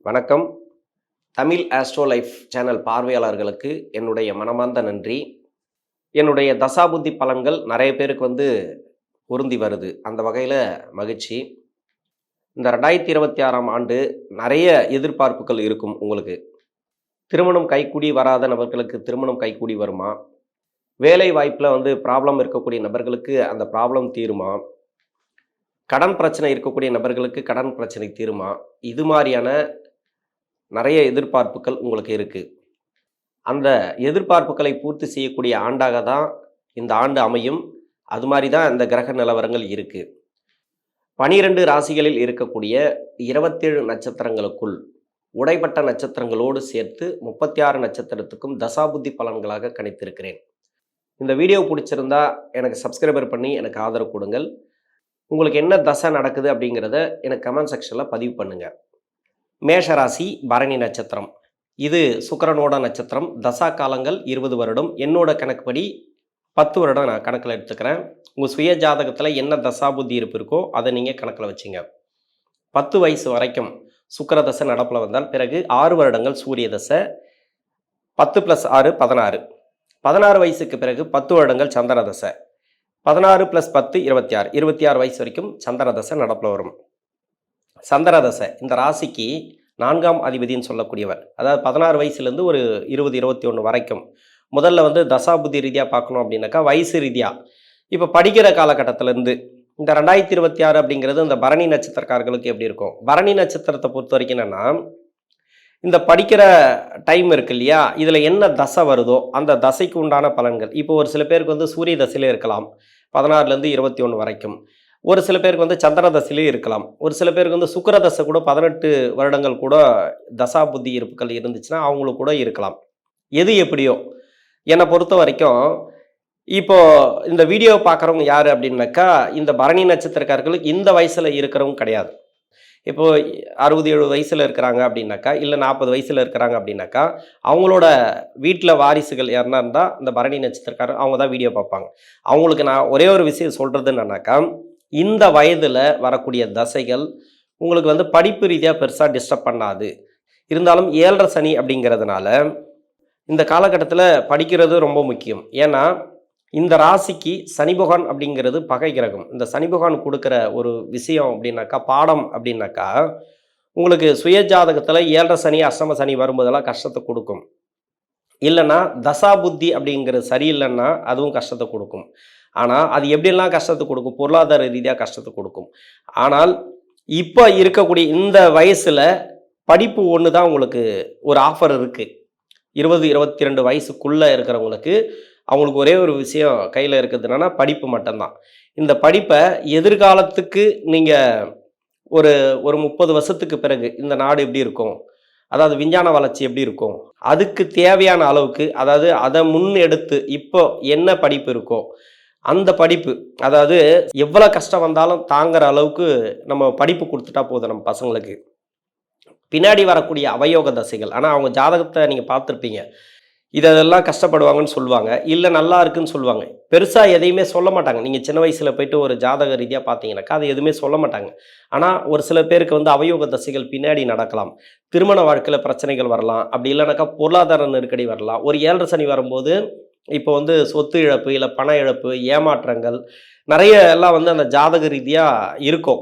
வணக்கம். Tamil astro life channel பார்வையாளர்களுக்கு என்னுடைய மனமார்ந்த நன்றி. என்னுடைய தசாபுத்தி பலன்கள் நிறைய பேருக்கு பொருந்தி வருது. அந்த வகையில் மகிழ்ச்சி. இந்த 2026ஆம் ஆண்டு நிறைய எதிர்பார்ப்புகள் இருக்கும் உங்களுக்கு. திருமணம் கைகூடி வராத நபர்களுக்கு திருமணம் கைகூடி வருமா? வேலை வாய்ப்பில் ப்ராப்ளம் இருக்கக்கூடிய நபர்களுக்கு அந்த ப்ராப்ளம் தீருமா? கடன் பிரச்சனை இருக்கக்கூடிய நபர்களுக்கு கடன் பிரச்சனை தீருமா? இது மாதிரியான நிறைய எதிர்பார்ப்புகள் உங்களுக்கு இருக்குது. அந்த எதிர்பார்ப்புகளை பூர்த்தி செய்யக்கூடிய ஆண்டாக தான் இந்த ஆண்டு அமையும். அது மாதிரி தான் இந்த கிரக நிலவரங்கள் இருக்குது. 12 ராசிகளில் இருக்கக்கூடிய 27 நட்சத்திரங்களுக்குள் உடைப்பட்ட நட்சத்திரங்களோடு சேர்த்து 36 நட்சத்திரத்துக்கும் தசாபுத்தி பலன்களாக கணித்திருக்கிறேன். இந்த வீடியோ பிடிச்சிருந்தா எனக்கு சப்ஸ்கிரைபர் பண்ணி எனக்கு ஆதரவு கொடுங்கள். உங்களுக்கு என்ன தசை நடக்குது அப்படிங்கிறத எனக்கு கமெண்ட் செக்ஷனில் பதிவு பண்ணுங்கள். மேஷராசி பரணி நட்சத்திரம். இது சுக்கிரனோட நட்சத்திரம். தசா காலங்கள் 20 வருடம். என்னோட கணக்குப்படி 10 வருடம் நான் கணக்கில் எடுத்துக்கிறேன். உங்கள் சுய ஜாதகத்தில் என்ன தசாபுத்தி இருப்பு இருக்கோ அதை நீங்கள் கணக்கில் வச்சுங்க. 10 வயசு வரைக்கும் சுக்கிர தசை நடப்பில் வந்தால் பிறகு 6 வருடங்கள் சூரிய தசை. 10 + 6 16. 16 வயசுக்கு பிறகு 10 வருடங்கள் சந்திர தசை. 16 + 10 26. 26 வயசு வரைக்கும் சந்திர தசை நடப்பில் வரும். சந்திர தசை இந்த ராசிக்கு 4ஆம் அதிபதினு சொல்லக்கூடியவர். அதாவது 16 வயசுலேருந்து ஒரு 20 21 வரைக்கும். முதல்ல தசாபுத்தி ரீதியாக பார்க்கணும் அப்படின்னாக்கா வயசு ரீதியாக இப்போ படிக்கிற காலகட்டத்திலேருந்து இந்த 2026 அப்படிங்கிறது இந்த பரணி நட்சத்திரக்காரர்களுக்கு எப்படி இருக்கும்? பரணி நட்சத்திரத்தை பொறுத்த வரைக்கும் என்னென்னா, இந்த படிக்கிற டைம் இருக்கு இல்லையா, இதில் என்ன தசை வருதோ அந்த தசைக்கு உண்டான பலன்கள். இப்போ ஒரு சில பேருக்கு சூரிய தசையிலே இருக்கலாம் 16லேருந்து 21 வரைக்கும். ஒரு சில பேருக்கு சந்திர தசையிலே இருக்கலாம். ஒரு சில பேருக்கு சுக்கிர தசை கூட 18 வருடங்கள் கூட தசாபுத்தி இருப்புகள் இருந்துச்சுன்னா அவங்களுக்கு கூட இருக்கலாம். எது எப்படியோ என்னை பொறுத்த வரைக்கும் இப்போ இந்த வீடியோ பார்க்குறவங்க யார் அப்படின்னாக்கா, இந்த பரணி நட்சத்திரக்காரர்களுக்கு இந்த வயசில் இருக்கிறவங்க கிடையாது. இப்போ 60-70 வயசில் இருக்கிறாங்க அப்படின்னாக்கா, இல்லை 40 வயசில் இருக்கிறாங்க அப்படின்னாக்கா, அவங்களோட வீட்டில் வாரிசுகள் யாருன்னா இருந்தால் இந்த பரணி நட்சத்திரக்காரர் அவங்க தான் வீடியோ பார்ப்பாங்க. அவங்களுக்கு நான் ஒரே ஒரு விஷயம் சொல்கிறது என்னன்னாக்கா, இந்த வயதில் வரக்கூடிய தசைகள் உங்களுக்கு படிப்பு ரீதியாக பெருசாக டிஸ்டர்ப் பண்ணாது. இருந்தாலும் 7.5 சனி அப்படிங்கிறதுனால இந்த காலகட்டத்தில் படிக்கிறது ரொம்ப முக்கியம். ஏன்னா இந்த ராசிக்கு சனி பகவான் அப்படிங்கிறது பகை கிரகம். இந்த சனி பகவான் கொடுக்குற ஒரு விஷயம் அப்படின்னாக்கா, பாடம் அப்படின்னாக்கா, உங்களுக்கு சுய ஜாதகத்தில் 7.5 சனி அஷ்டம சனி வரும்போதெல்லாம் கஷ்டத்தை கொடுக்கும். இல்லைன்னா தசாபுத்தி அப்படிங்கிறது சரியில்லைன்னா அதுவும் கஷ்டத்தை கொடுக்கும். ஆனால் அது எப்படியெல்லாம் கஷ்டத்தை கொடுக்கும்? பொருளாதார ரீதியாக கஷ்டத்தை கொடுக்கும். ஆனால் இப்போ இருக்கக்கூடிய இந்த வயசில் படிப்பு ஒன்று தான் உங்களுக்கு ஒரு ஆஃபர் இருக்குது. 20-22 வயசுக்குள்ளே இருக்கிறவங்களுக்கு அவங்களுக்கு ஒரே ஒரு விஷயம் கையில் இருக்குதுன்னா படிப்பு மட்டும்தான். இந்த படிப்பை எதிர்காலத்துக்கு நீங்கள் ஒரு 30 வருஷத்துக்கு பிறகு இந்த நாடு எப்படி இருக்கும், அதாவது விஞ்ஞான வளர்ச்சி எப்படி இருக்கும், அதுக்கு தேவையான அளவுக்கு, அதாவது அதை முன்னெடுத்து இப்போ என்ன படிப்பு இருக்கோ அந்த படிப்பு, அதாவது எவ்வளோ கஷ்டம் வந்தாலும் தாங்குற அளவுக்கு நம்ம படிப்பு கொடுத்துட்டா போதும் நம்ம பசங்களுக்கு. பின்னாடி வரக்கூடிய அவயோக தசைகள், ஆனால் அவங்க ஜாதகத்தை நீங்கள் பார்த்துருப்பீங்க, இதெல்லாம் கஷ்டப்படுவாங்கன்னு சொல்லுவாங்க, இல்லை நல்லா இருக்குன்னு சொல்லுவாங்க. பெருசாக எதையுமே சொல்ல மாட்டாங்க. நீங்கள் சின்ன வயசில் போய்ட்டு ஒரு ஜாதக ரீதியாக பார்த்தீங்கன்னாக்கா அது எதுவுமே சொல்ல மாட்டாங்க. ஆனால் ஒரு சில பேருக்கு அவயோக தசைகள் பின்னாடி நடக்கலாம். திருமண வாழ்க்கையில் பிரச்சனைகள் வரலாம். அப்படி இல்லைனாக்கா பொருளாதார நெருக்கடி வரலாம். ஒரு 7.5 சனி வரும்போது இப்போ சொத்து இழப்பு, இல்லை பண இழப்பு, ஏமாற்றங்கள் நிறைய எல்லாம் அந்த ஜாதக ரீதியாக இருக்கும்.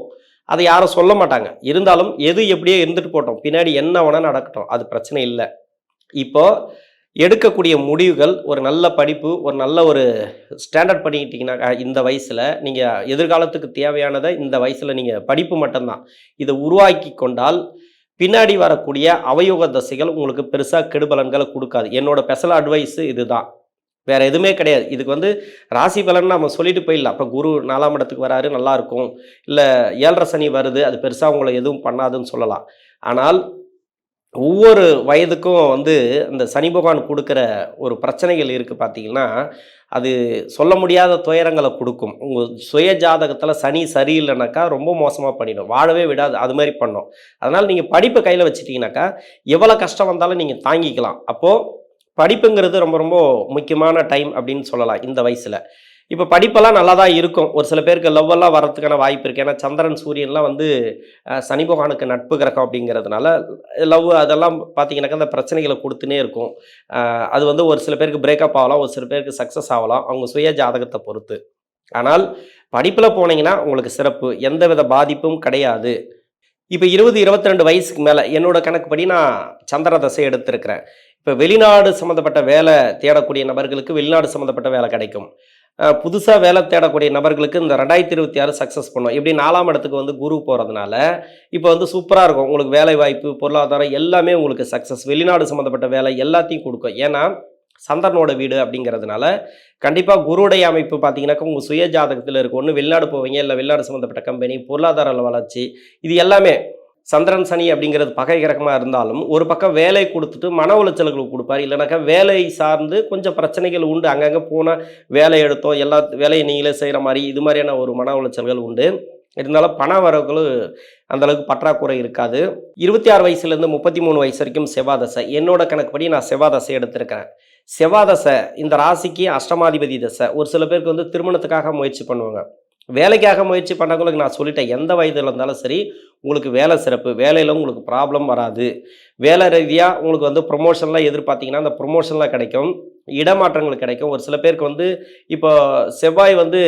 அதை யாரும் சொல்ல மாட்டாங்க. இருந்தாலும் எது எப்படியே இருந்துட்டு போட்டோம், பின்னாடி என்ன வேணால் நடக்கட்டும், அது பிரச்சனை இல்லை. இப்போ எடுக்கக்கூடிய முடிவுகள், ஒரு நல்ல படிப்பு, ஒரு நல்ல ஒரு ஸ்டாண்டர்ட் பண்ணிக்கிட்டிங்கன்னா இந்த வயசில் நீங்கள் எதிர்காலத்துக்கு தேவையானதை இந்த வயசில் நீங்கள் படிப்பு மட்டும்தான் இதை உருவாக்கி கொண்டால் பின்னாடி வரக்கூடிய அவயோக தசைகள் உங்களுக்கு பெருசாக கெடுபலன்களை கொடுக்காது. என்னோட ஸ்பெஷல் அட்வைஸு இதுதான், வேறு எதுவுமே கிடையாது. இதுக்கு ராசி பலன் நம்ம சொல்லிட்டு போயிடலாம். அப்போ குரு 4ஆம் இடத்துக்கு வராரு நல்லாயிருக்கும், இல்லை 7.5 சனி வருது அது பெருசாக உங்களை எதுவும் பண்ணாதுன்னு சொல்லலாம். ஆனால் ஒவ்வொரு வயதுக்கும் அந்த சனி பகவான் கொடுக்குற ஒரு பிரச்சனைகள் இருக்குது பார்த்தீங்கன்னா, அது சொல்ல முடியாத துயரங்களை கொடுக்கும். உங்கள் சுய ஜாதகத்தில் சனி சரியில்லைனாக்கா ரொம்ப மோசமாக பண்ணிடும், வாழவே விடாது, அது மாதிரி பண்ணும். அதனால் நீங்கள் படிப்பை கையில் வச்சுட்டிங்கனாக்கா எவ்வளோ கஷ்டம் வந்தாலும் நீங்கள் தாங்கிக்கலாம். அப்போது படிப்புங்கிறது ரொம்ப ரொம்ப முக்கியமான டைம் அப்படின்னு சொல்லலாம் இந்த வயசில். இப்போ படிப்பெல்லாம் நல்லா தான் இருக்கும். ஒரு சில பேருக்கு லவ்வெல்லாம் வரதுக்கான வாய்ப்பு இருக்குது. ஏன்னா சந்திரன், சூரியன்லாம் வந்து சனி பகவானுக்கு நட்பு கிரகம் அப்படிங்கிறதுனால லவ் அதெல்லாம் பார்த்தீங்கன்னாக்கா, அந்த பிரச்சனைகள குடுத்துன்னே இருக்கும். அது வந்து ஒரு சில பேருக்கு பிரேக்கப் ஆகலாம், ஒரு சில பேருக்கு சக்ஸஸ் ஆகலாம். அவங்க சுய ஜாதகத்த பொறுத்து. ஆனால் படிப்பில போனீங்கன்னா உங்களுக்கு சிறப்பு. எந்தவித பாதிப்பும் கிடையாது. இப்ப 20, 22 வயசுக்கு மேல என்னோட கணக்குப்படி நான் சந்திர தசை எடுத்திருக்கிறேன். இப்ப வெளிநாடு சம்மந்தப்பட்ட வேலை தேடக்கூடிய நபர்களுக்கு வெளிநாடு சம்மந்தப்பட்ட வேலை கிடைக்கும். புதுசா வேலை தேடக்கூடிய நபர்களுக்கு இந்த 2026 சக்சஸ் பண்ணும். இப்படி 4ஆம் இடத்துக்கு வந்து குரு போறதுனால, இப்ப வந்து சூப்பரா இருக்கும். உங்களுக்கு வேலை வாய்ப்பு, பொருளாதாரம் எல்லாமே உங்களுக்கு சக்சஸ். வெளிநாடு சம்மந்தப்பட்ட வேலை எல்லாத்தையும் குடுக்கும். ஏன்னா, சந்திரனோட வீடு அப்படிங்கிறதுனால, கண்டிப்பா குருவுடைய அமைப்பு பார்த்தீங்கன்னாக்கா, உங்க சுய ஜாதகத்துல இருக்கும். ஒண்ணு வெளிநாடு போவீங்க, இல்ல வெளிநாடு சம்மந்தப்பட்ட கம்பெனி, பொருளாதார வளர்ச்சி, இது எல்லாமே சந்திரன், சனி அப்படிங்கிறது பகை கிரகமா இருந்தாலும், ஒரு பக்கம் வேலை குடுத்துட்டு மன உளைச்சல்கள் குடுப்பாரு. இல்லனாக்கா வேலை சார்ந்து கொஞ்சம் பிரச்சனைகள் உண்டு. அங்கங்க போனா வேலை எடுத்தோம், எல்லா வேலையும் நீங்களே செய்ற மாரி, இது மாரியான ஒரு மன உளைச்சல்கள் உண்டு. இருந்தாலும் பண வரவுகள் அந்த அளவுக்கு பற்றாக்குறை இருக்காது. 26 வயசுலேருந்து 33 வயசு வரைக்கும் செவ்வாய் தசை. என்னோட கணக்குப்படி நான் செவ்வாய் தசை எடுத்திருக்கிறேன். செவ்வாய் தசை இந்த ராசிக்கு அஷ்டமாதிபதி தசை. ஒரு சில பேருக்கு வந்து திருமணத்துக்காக முயற்சி பண்ணுவாங்க. வேலைக்காக முயற்சி பண்ணவங்களுக்கு நான் சொல்லிட்டேன். எந்த வயதில இருந்தாலும் சரி, உங்களுக்கு வேலை சிறப்பு. வேலையில உங்களுக்கு ப்ராப்ளம் வராது. வேலை ரீதியா உங்களுக்கு வந்து ப்ரமோஷன்லாம் எதிர்பார்த்தீங்கன்னா, அந்த ப்ரமோஷன்லாம் கிடைக்கும். இடமாற்றங்கள் கிடைக்கும். ஒரு சில பேருக்கு வந்து இப்போ செவ்வாய் வந்து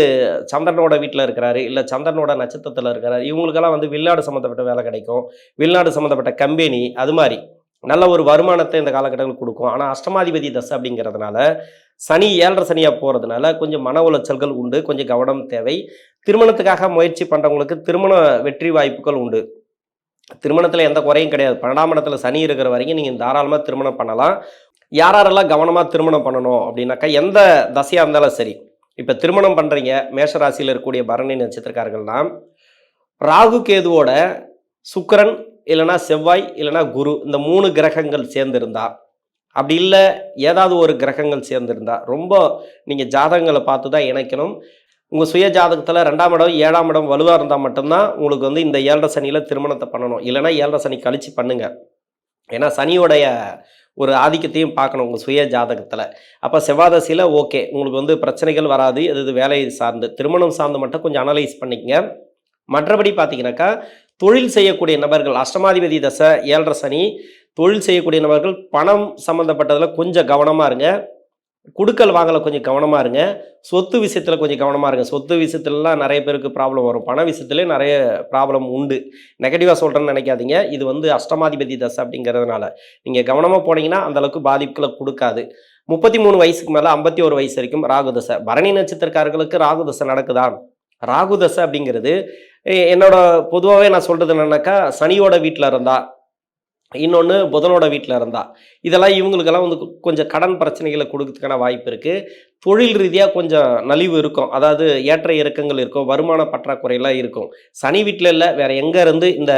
சந்திரனோட வீட்ல இருக்கிறாரு, இல்ல சந்திரனோட நட்சத்திரத்தில இருக்கிறாரு. இவங்களுக்கெல்லாம் வந்து வெளிநாடு சம்மந்தப்பட்ட வேலை கிடைக்கும். வெளிநாடு சம்மந்தப்பட்ட கம்பெனி அது மாரி. நல்ல ஒரு வருமானத்தை இந்த காலகட்டங்கள் குடுக்கும். ஆனா அஷ்டமாதிபதி தசை அப்படிங்கிறதுனால, சனி 7.5 சனியா போறதுனால கொஞ்சம் மன உளைச்சல்கள் உண்டு. கொஞ்சம் கவனம் தேவை. திருமணத்துக்காக முயற்சி பண்றவங்களுக்கு திருமண வெற்றி வாய்ப்புகள் உண்டு. திருமணத்தில எந்த குறையும் கிடையாது. 12ஆம் இடத்துல சனி இருக்கிற வரைக்கும் நீங்க தாராளமா திருமணம் பண்ணலாம். யாரெல்லாம் கவனமா திருமணம் பண்ணணும் அப்படின்னாக்கா, எந்த தசையா இருந்தாலும் சரி. இப்ப திருமணம் பண்றீங்க, மேஷ ராசியில இருக்கக்கூடிய பரணி நட்சத்திரக்காரர்கள்னா, ராகு கேதுவோட சுக்கிரன், இல்லன்னா செவ்வாய், இல்லன்னா குரு இந்த 3 கிரகங்கள் சேர்ந்திருந்தா, அப்படி இல்ல ஏதாவது ஒரு கிரகங்கள் சேர்ந்திருந்தா, ரொம்ப நீங்க ஜாதகங்கள பார்த்து தான் இணைக்கணும். உங்க சுய ஜாதகத்துல 2ஆம் இடம், 7ஆம் இடம் வலுவா இருந்தா மட்டும் தான் உங்களுக்கு வந்து இந்த 7.5 சனியில திருமணத்த பண்ணணும். இல்லன்னா 7.5 சனி கழிச்சு பண்ணுங்க. ஏன்னா சனியோடைய ஒரு ஆதிக்கத்தையும் பார்க்கணும் உங்க சுய ஜாதகத்துல. அப்ப செவ்வாய் தசையில ஓகே. உங்களுக்கு வந்து பிரச்சனைகள் வராது. இது வேலை சார்ந்து. திருமணம் சார்ந்து மட்டும் கொஞ்சம் அனலைஸ் பண்ணிக்கங்க. மற்றபடி பார்த்தீங்கன்னாக்கா, தொழில் செய்யக்கூடிய நபர்கள் அஷ்டமாதிபதி தசை, 7.5 சனி, தொழில் செய்யக்கூடிய நபர்கள் பணம் சம்மந்தப்பட்டதுல கொஞ்சம் கவனமா இருங்க. குடுக்கல் வாங்கல கொஞ்சம் கவனமா இருங்க. சொத்து விஷயத்துல கொஞ்சம் கவனமா இருங்க. சொத்து விஷயத்துலலாம் நெறைய பேருக்கு ப்ராப்ளம் வரும். பண விஷயத்திலே நெறைய ப்ராப்ளம் உண்டு. நெகட்டிவா சொல்றேன்னு நெனைக்காதீங்க. இது வந்து அஷ்டமாதிபதி தசை அப்படிங்கிறதுனால. நீங்க கவனமா போனீங்கன்னா, அந்த அளவுக்கு பாதிப்புகள குடுக்காது. 33 வயசுக்கு மேல 51 வயசு வரைக்கும் ராகு தசை. பரணி நட்சத்திரக்காரர்களுக்கு ராகு தசை நடக்குதா? ராகு தசை அப்படிங்கிறது என்னோட பொதுவாவே நான் சொல்றது என்னன்னாக்கா, சனியோட வீட்ல இருந்தா, இன்னொன்னு புதனோட வீட்ல இருந்தா, இதெல்லாம் இவங்களுக்கெல்லாம் வந்து கொஞ்சம் கடன் பிரச்சனைகள குடுக்கறதுக்கான வாய்ப்பு இருக்கு. தொழில் ரீதியா கொஞ்சம் நலிவு இருக்கும். அதாவது ஏற்ற இறக்கங்கள் இருக்கும். வருமான பற்றாக்குறைலாம் இருக்கும். சனி வீட்ல இல்ல, வேற எங்க இருந்து இந்த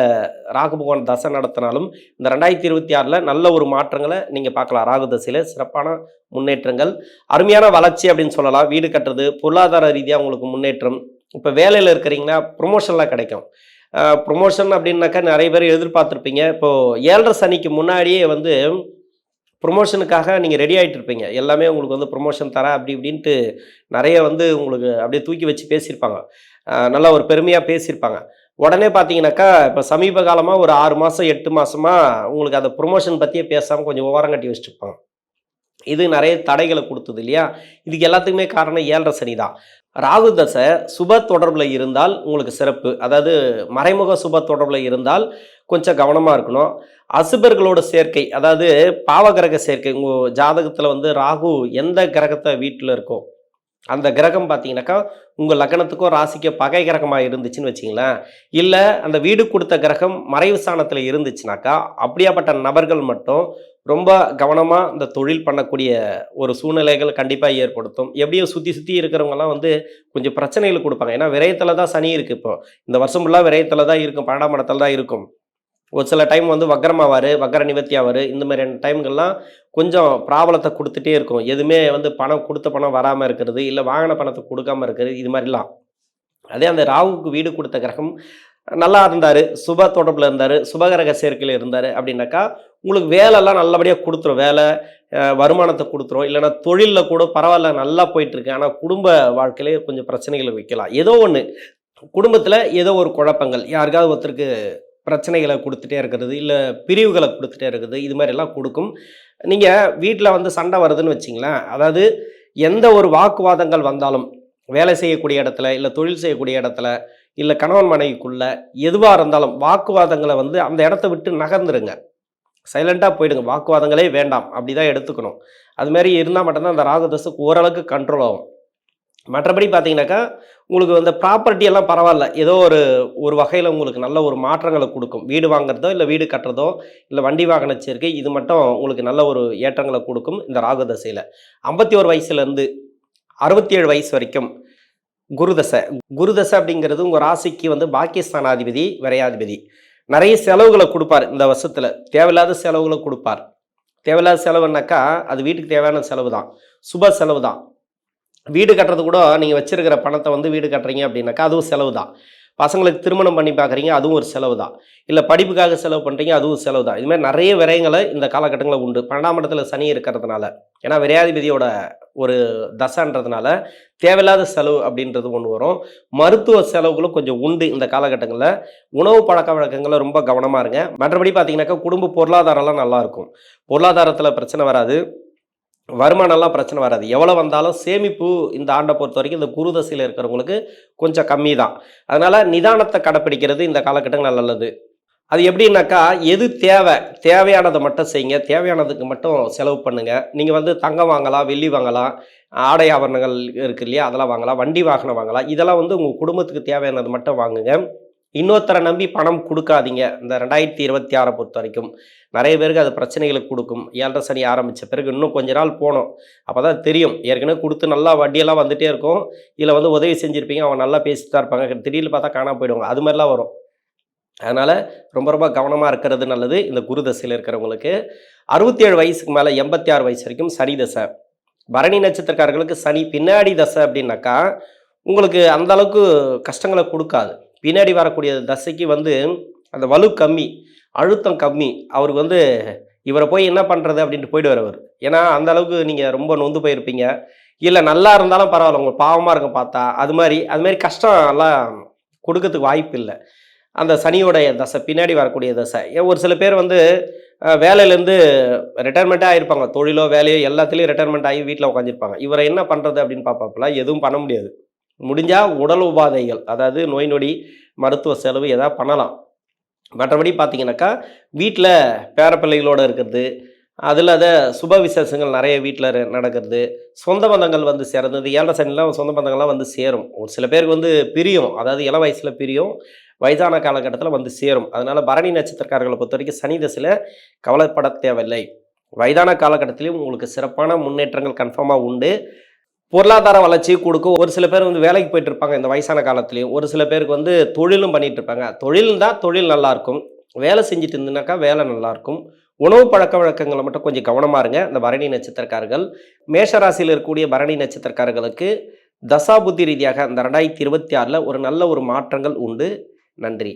ராகு பகவான் தசை நடத்தினாலும், இந்த 2026ல நல்ல ஒரு மாற்றங்கள நீங்க பார்க்கலாம். ராகு தசையில சிறப்பான முன்னேற்றங்கள், அருமையான வளர்ச்சி அப்படின்னு சொல்லலாம். வீடு கட்டுறது, பொருளாதார ரீதியா உங்களுக்கு முன்னேற்றம். இப்ப வேலையில இருக்கிறீங்கன்னா, ப்ரமோஷன்லாம் கிடைக்கும். ப்ரொமோஷன் அப்படின்னாக்கா நிறைய பேர் எதிர்பார்த்துருப்பீங்க. இப்போ 7.5 சனிக்கு முன்னாடியே வந்து ப்ரொமோஷனுக்காக நீங்க ரெடி ஆயிட்டு இருப்பீங்க. எல்லாமே உங்களுக்கு வந்து ப்ரொமோஷன் தரேன் அப்படி இப்படின்ட்டு நெறைய வந்து உங்களுக்கு அப்படியே தூக்கி வச்சு பேசியிருப்பாங்க. நல்லா ஒரு பெருமையா பேசியிருப்பாங்க. உடனே பார்த்தீங்கன்னாக்கா, இப்போ சமீப காலமா ஒரு 6 மாசம், 8 மாசமா உங்களுக்கு அந்த ப்ரொமோஷன் பத்தியே பேசாம கொஞ்சம் ஓரங்கட்டி வச்சுட்டுருப்பாங்க. இது நிறைய தடைகளை கொடுத்தது இல்லையா? இதுக்கு எல்லாத்துக்குமே காரணம் 7.5 சனி தான். ராகு தசை சுப தொடர்புல இருந்தால் உங்களுக்கு சிறப்பு. அதாவது மறைமுக சுப தொடர்புல இருந்தால் கொஞ்சம் கவனமா இருக்கணும். அசுபர்களோட சேர்க்கை, அதாவது பாவகிரக சேர்க்கை. உங்க ஜாதகத்துல வந்து ராகு எந்த கிரகத்தை வீட்டுல இருக்கோ, அந்த கிரகம் பார்த்தீங்கன்னாக்கா, உங்க லக்னத்துக்கோ ராசிக்கோ பகை கிரகமா இருந்துச்சுன்னு வச்சுங்களேன், இல்ல அந்த வீடு கொடுத்த கிரகம் மறைவு ஸ்தானத்துல இருந்துச்சுனாக்கா, அப்படியாப்பட்ட நபர்கள் மட்டும் ரொம்ப கவனமா இந்த தொழில் பண்ணக்கூடிய ஒரு சூழ்நிலைகள் கண்டிப்பா ஏற்படுத்தும். எப்படியும் சுத்தி சுத்தி இருக்கிறவங்கலாம் வந்து கொஞ்சம் பிரச்சனைகள குடுப்பாங்க. ஏன்னா விரயத்துல தான் சனி இருக்கு இப்போ. இந்த வருஷம் ஃபுல்லா விரயத்துல தான் இருக்கும். 12ஆம் இடத்துல தான் இருக்கும். ஒரு சில டைம் வந்து வக்ரமாவாரு, வக்ர நிவர்த்தி ஆவாரு. இந்த மாதிரியான டைம்கள்லாம் கொஞ்சம் ப்ராப்ளத்த குடுத்துட்டே இருக்கும். எதுவுமே வந்து பணம் குடுத்த பணம் வராம இருக்கிறது, இல்ல வாங்குன பணத்த குடுக்காம இருக்கிறது, இது மாரிலாம். அதே அந்த ராகுவுக்கு வீடு கொடுத்த கிரகம் நல்லா இருந்தாரு, சுப தொடர்புல இருந்தாரு, சுபகிரக சேர்க்கையில இருந்தாரு அப்படின்னாக்கா, உங்களுக்கு வேலைலாம் நல்லபடியாக கொடுத்துரும். வேலை வருமானத்தை கொடுத்துரும். இல்லைன்னா தொழிலில் கூட பரவாயில்ல நல்லா போயிட்டுருக்கு. ஆனால் குடும்ப வாழ்க்கையிலே கொஞ்சம் பிரச்சனைகளை வைக்கலாம். ஏதோ ஒன்று குடும்பத்தில் ஏதோ ஒரு குழப்பங்கள், யாருக்காவது ஒருத்தருக்கு பிரச்சனைகளை கொடுத்துட்டே இருக்கிறது, இல்லை பிரிவுகளை கொடுத்துட்டே இருக்குது, இது மாதிரிலாம் கொடுக்கும். நீங்கள் வீட்டில் வந்து சண்டை வருதுன்னு வச்சிங்களேன், அதாவது எந்த ஒரு வாக்குவாதங்கள் வந்தாலும் வேலை செய்யக்கூடிய இடத்துல, இல்லை தொழில் செய்யக்கூடிய இடத்துல, இல்லை கணவன் மனைவிக்குள்ள எதுவாக இருந்தாலும் வாக்குவாதங்களை வந்து அந்த இடத்த விட்டு நகர்ந்துருங்க. சைலண்ட்டாக போயிடுங்க. வாக்குவாதங்களே வேண்டாம். அப்படி தான் எடுத்துக்கணும். அதுமாரி இருந்தால் மட்டும்தான் அந்த ராகுதசை ஓரளவுக்கு கண்ட்ரோல் ஆகும். மற்றபடி பார்த்தீங்கன்னாக்கா உங்களுக்கு வந்து ப்ராப்பர்ட்டி எல்லாம் பரவாயில்ல. ஏதோ ஒரு வகையில் உங்களுக்கு நல்ல ஒரு மாற்றங்களை கொடுக்கும். வீடு வாங்குறதோ, இல்லை வீடு கட்டுறதோ, இல்லை வண்டி வாகன சேர்க்கை, இது மட்டும் உங்களுக்கு நல்ல ஒரு ஏற்றங்களை கொடுக்கும் இந்த ராகுதசையில். 51 வயசுலேருந்து 67 வயசு வரைக்கும் குருதசை. குருதசை அப்படிங்கிறது உங்கள் ராசிக்கு வந்து பாக்கியஸ்தானாதிபதி, விரையாதிபதி. நிறைய செலவுகளை கொடுப்பார் இந்த வருஷத்தில். தேவையில்லாத செலவுகளை கொடுப்பார். தேவையில்லாத செலவுனாக்கா அது வீட்டுக்கு தேவையான செலவு தான், சுப செலவு தான். வீடு கட்டுறது கூட நீங்கள் வச்சிருக்கிற பணத்தை வந்து வீடு கட்டுறீங்க அப்படின்னாக்கா அதுவும் செலவு தான். பசங்களுக்கு திருமணம் பண்ணி பார்க்குறீங்க, அதுவும் ஒரு செலவு தான். இல்லை படிப்புக்காக செலவு பண்ணுறீங்க, அதுவும் செலவு தான். இதுமாதிரி நிறைய விரயங்களை இந்த காலகட்டங்களில் உண்டு. 12ஆம் இடத்துல சனி இருக்கிறதுனால, ஏன்னா விரையாதிபதியோட ஒரு தசைன்றதுனால தேவையில்லாத செலவு அப்படின்றது ஒன்று வரும். மருத்துவ செலவுகளும் கொஞ்சம் உண்டு இந்த காலகட்டங்களில். உணவு பழக்க வழக்கங்களில் ரொம்ப கவனமாக இருங்க. மற்றபடி பார்த்தீங்கன்னாக்கா குடும்ப பொருளாதாரம்லாம் நல்லாயிருக்கும். பொருளாதாரத்தில் பிரச்சனை வராது, வருமானம்லாம் பிரச்சனை வராது. எவ்வளோ வந்தாலும் சேமிப்பு இந்த ஆண்டை பொறுத்த வரைக்கும் இந்த குருதசையில் இருக்கிறவங்களுக்கு கொஞ்சம் கம்மி தான். அதனால் நிதானத்தை கடைப்பிடிக்கிறது இந்த காலகட்டங்கள் நல்லது. அது எப்படின்னாக்கா எது தேவையானதை மட்டும் செய்யுங்க. தேவையானதுக்கு மட்டும் செலவு பண்ணுங்கள். நீங்கள் வந்து தங்கம் வாங்கலாம், வெள்ளி வாங்கலாம், ஆடை ஆபரணங்கள் இருக்குது இல்லையா, அதெல்லாம் வாங்கலாம், வண்டி வாகனம் வாங்கலாம். இதெல்லாம் வந்து உங்கள் குடும்பத்துக்கு தேவையானது மட்டும் வாங்குங்க. இன்னொருத்தரை நம்பி பணம் கொடுக்காதீங்க. இந்த 2026 பொறுத்த வரைக்கும் நிறைய பேருக்கு அது பிரச்சனைகளை கொடுக்கும். 7.5 சனி ஆரம்பித்த பிறகு இன்னும் கொஞ்ச நாள் போனோம், அப்போ தான் தெரியும். ஏற்கனவே கொடுத்து நல்லா வட்டியெல்லாம் வந்துகிட்டே இருக்கும். இதில் வந்து உதவி செஞ்சுருப்பீங்க, அவங்க நல்லா பேசிட்டு தான் இருப்பாங்க, திடீர்னு பார்த்தா காணாமல் போயிடுவாங்க. அது மாதிரிலாம் வரும். அதனால் ரொம்ப ரொம்ப கவனமாக இருக்கிறது நல்லது இந்த குரு தசையில் இருக்கிறவங்களுக்கு. 67 வயசுக்கு மேலே 86 வயசு வரைக்கும் சனி தசை. பரணி நட்சத்திரக்காரர்களுக்கு சனி பின்னாடி தசை அப்படின்னாக்கா உங்களுக்கு அந்த அளவுக்கு கஷ்டங்களை கொடுக்காது. பின்னாடி வரக்கூடிய தசைக்கு வந்து அந்த வலு கம்மி, அழுத்தம் கம்மி. அவருக்கு வந்து இவரை போய் என்ன பண்ணுறது அப்படின்ட்டு போயிடுவார் அவர். ஏன்னா அந்த அளவுக்கு நீங்கள் ரொம்ப நொந்து போயிருப்பீங்க. இல்லை நல்லா இருந்தாலும் பரவாயில்ல, உங்களுக்கு பாவமாக இருக்கும் பார்த்தா. அது மாதிரி கஷ்டம் எல்லாம் கொடுக்கறதுக்கு வாய்ப்பு இல்லை. அந்த சனியோடைய தசை பின்னாடி வரக்கூடிய தசை. ஒரு சில பேர் வந்து வேலையிலேருந்து ரிட்டையர்மெண்ட்டாக ஆகிருப்பாங்க. தொழிலோ வேலையோ எல்லாத்துலேயும் ரிட்டையர்மெண்ட் ஆகி வீட்டில் உட்காந்துருப்பாங்க. இவரை என்ன பண்ணுறது அப்படின்னு பார்ப்பாப்பல, எதுவும் பண்ண முடியாது. முடிஞ்சால் உடல் உபாதைகள், அதாவது நோய் நொடி மருத்துவ செலவு எதாவது பண்ணலாம். மற்றபடி பார்த்தீங்கன்னாக்கா வீட்டில் பேரப்பிள்ளைகளோடு இருக்கிறது, அதில் சுப விசேஷங்கள் நிறைய வீட்டில் நடக்கிறது, சொந்த பந்தங்கள் வந்து சேர்ந்தது. 7.5 சனிலாம் சொந்த பந்தங்கள்லாம் வந்து சேரும். ஒரு சில பேருக்கு வந்து பிரியும், அதாவது இளம் வயசில் பிரியும், வயதான காலகட்டத்தில் வந்து சேரும். அதனால் பரணி நட்சத்திரக்காரர்களை பொறுத்த வரைக்கும் சனி தசையில் கவலைப்பட தேவையில்லை. வயதான காலகட்டத்திலையும் உங்களுக்கு சிறப்பான முன்னேற்றங்கள் கன்ஃபார்மாக உண்டு. பொருளாதார வளர்ச்சியை கொடுக்கும். ஒரு சில பேர் வந்து வேலைக்கு போயிட்டு இருப்பாங்க இந்த வயசான காலத்துலேயும். ஒரு சில பேருக்கு வந்து தொழிலும் பண்ணிகிட்டு இருப்பாங்க. தொழில் நல்லாயிருக்கும். வேலை செஞ்சுட்டு இருந்துனாக்கா வேலை நல்லாயிருக்கும். உணவு பழக்க வழக்கங்களை மட்டும் கொஞ்சம் கவனமாக இருங்க இந்த பரணி நட்சத்திரக்காரர்கள். மேஷராசியில் இருக்கக்கூடிய பரணி நட்சத்திரக்காரர்களுக்கு தசாபுத்தி ரீதியாக இந்த 2026 ஒரு நல்ல ஒரு மாற்றங்கள் உண்டு. நன்றி.